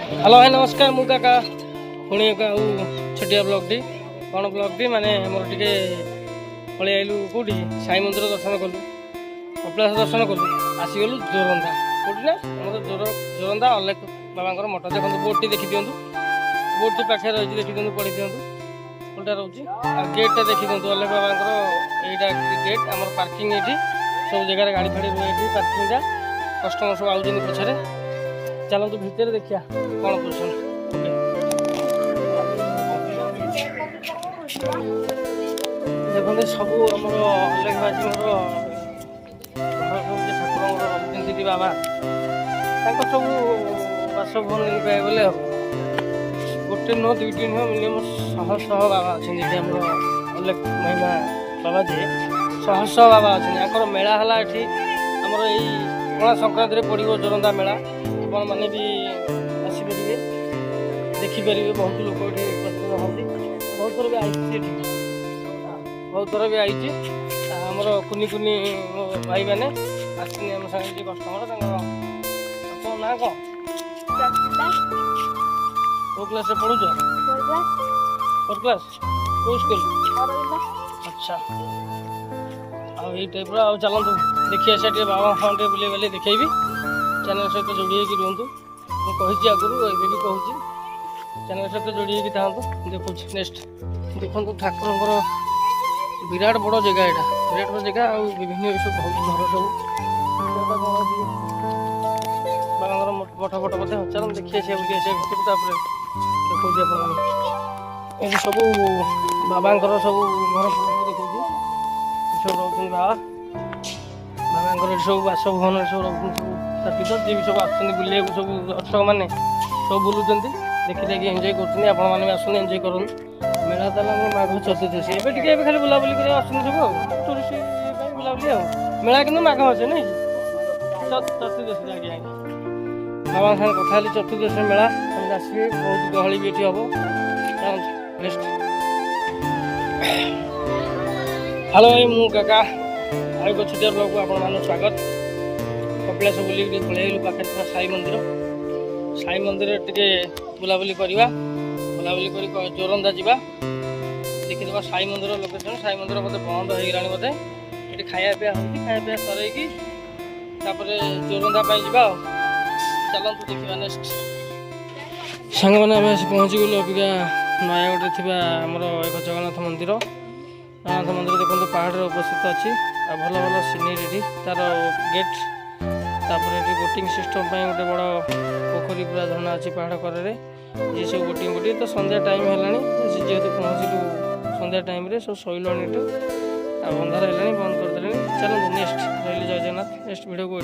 hello भाई नमस्कार मु काका पुणी एक छोटिया ब्लॉगटी कौन ब्लॉगटी माने मोर टिके पलि आइलु कौटी साई मंदिर दर्शन कलु कपिलास दर्शन कलु आसीगलु जोरंदा कौटी ना जोरंदा अलेख बाबा मठ देखो बोर्ड टी देखी दिंतु बोर्ड टी पाखे रही देखी दिंतु पढ़ी दिंतु कोटा रोचे गेटा देखी दिंतु अलेख बाबा यहाँ गेट आम पार्किंग ये सब जगह गाड़ी फाड़ी रुए पार्किंगटा कस्टमर सब आउट पछे चलतु भितर देखिया कौन कर देखते सब आम अलेख बाजी ठाकुर बाबा सब बासभवन कहे बोले गोटे नुह दुईटी नुह मिनिमम शह शह बाबा अच्छा अलेख महिमा बाबा जी शह शह बाबा अच्छा मेला है ये आमर यही पणा संक्रांति पड़ो जोरंदा मेला आपण मैंने भी आसपारे देखिपारे बहुत लोग ये उपस्थित हमें बहुत थर भी आई बहुत थर भी आई आमर कुनी कुनी भाई मैंने आम सागे कस्टमर ना कौन कौ क्लास पढ़ुच फोर क्लास कौ स्कूल अच्छा आई टाइप चलतु देखिए से बाबा हाँ बुले बुले देखेबी चैनल सहित जोड़ी रुहतु मुझे आगुरी भी कहूँ चैनल सहित जोड़ी था देखु नेक्स्ट देखो ठाकुर विराट बड़ जगह यहाँ विराट बड़ जगह आ विभिन्न सब घर सब बाबा मठ फट बोधे चल देखिए से बुले से भितर देखिए ये सब बाबा सब घर देखिए सब रोक बाबा बाबा सब बासभवन सब रोक सब जी भी सब आसुँच बुले सब दर्शक मैंने सब बुलूँ देखी देखिए एंजय कर आसुन एंजय कर मेला तो माघ चतुर्दशी एवं खाली बुलाबुली कर आसुन सब टूरीस्ट बुलाबुली मेला कि माघ मास नहीं चतुर्दशी आगे बाबा साथ कथा चतुर्दशी मेला आसवे बहुत गहली भी ये हम नेक्स्ट हेलो भाई मु काका आई छोटिया ब्लॉग को आप स्वागत कपिलास बुलिक पलैलु पाखे साई मंदिर टे बुलाबुली करवा बुलाबुली कर जोरंदा जावा देखीद साई मंदिर लोकेशन साई मंदिर बोधे बंद हो गलानी बोधे ये खाया पिया होती खाया पिया सरईकी जोरंदा जा चलतु देखा नेक्स्ट सांग मैंने आम पहुँची गलु अबिका नयागढ़ थी आमर एक जगन्नाथ मंदिर देखो पहाड़ उपस्थित अच्छी भल भल सीनरी तार गेट तापर ये बोटिंग सिस्टम गोटे बड़ पोखरी पूरा झरना अच्छी पहाड़ कड़े ये सब बोटिंग बोटिंग तो संध्या टाइम है जेहेतु पहुँचलु संध्या टाइम सब शैल बंधार है बंद करदे चलते नेक्स्ट रही जय जगन्नाथ नेक्स्ट वीडियो को